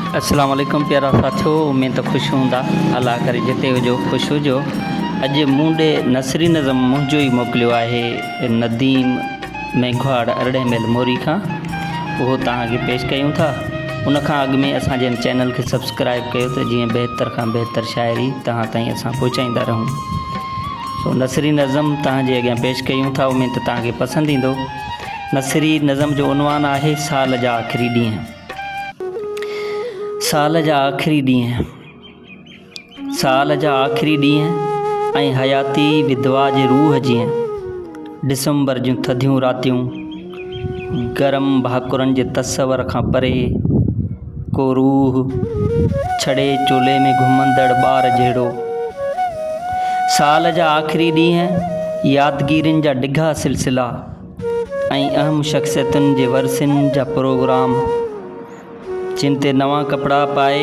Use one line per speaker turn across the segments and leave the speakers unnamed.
अस्सलाम वालेकुम प्यारा साथियों, उम्मीद तो खुश हूंदा। अल्लाह करे जिते हुजो ख़ुशि हुजो। अॼु मूं ॾे नसरी नज़म मुंहिंजो ई मोकिलियो आहे नदीम मेघवाड़ 18 मैल मोरी खां। उहो तव्हांखे पेश कयूं था। उन खां अॻु में असांजे चैनल खे सब्सक्राइब कयो त जीअं बहितर खां बहितर शाइरी तव्हां ताईं असां पहुचाईंदा रहूं। सो नसरी नज़म तव्हांजे अॻियां पेश कयूं था, उमेद त तव्हांखे पसंदि ईंदो। नसरी नज़म जो उनवान आहे साल जा आख़िरी ॾींहं। साल जा आख़िरी ॾींहं, साल जा आख़िरी ॾींहं ऐं हयाती विधवा जे रूह जीअं। डिसंबर जूं थधियूं रातियूं, गरम भाकुरनि जे तसवर खां परे, को रूह छड़े चोले में घुमंदड़ ॿार जहिड़ो। साल जा आख़िरी ॾींहं, यादगिरियुनि जा डिघा सिलसिला ऐं अहम शख़्सियतुनि जे वरसिन जा प्रोग्राम, जिन ते नवां कपिड़ा पाए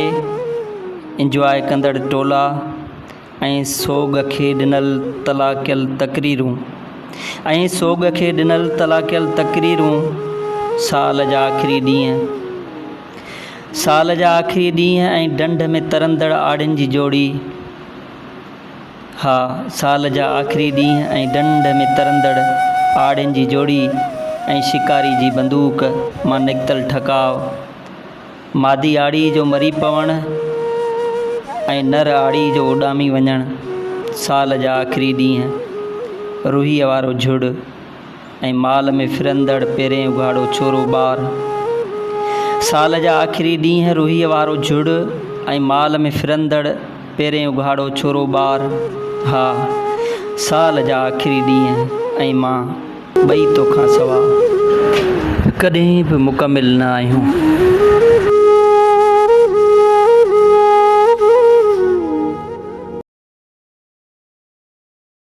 इंजॉय कंदड़ टोला ऐं सोग खे ॾिनल तलाकियल तक़रीरूं। साल जा आख़िरी ॾींहं, साल जा आख़िरी ॾींहं ऐं ढंढ में तरंदड़ आड़ियुनि जी जोड़ी। हा, साल जा आख़िरी ॾींहं ऐं ढंढ में तरंदड़ आड़ियुनि जी जोड़ी ऐं शिकारी जी बंदूक मां निकितल ठकाव। मादी आड़ी जो मरी पवणु ऐं नर आड़ी जो उॾामी वञणु। साल जा आख़िरी ॾींहं, रूहीअ वारो झुड़ ऐं माल में फिरंदड़ पहिरें उघाड़ो छोरो ॿार। साल जा आख़िरी ॾींहं, रूहीअ वारो झुड़ ऐं माल में फिरंदड़ पहिरें उघाड़ो छोरो ॿार। हा, साल जा आख़िरी ॾींहं ऐं मां ॿई तोखां सवा कॾहिं बि मुकमिल न आहियूं।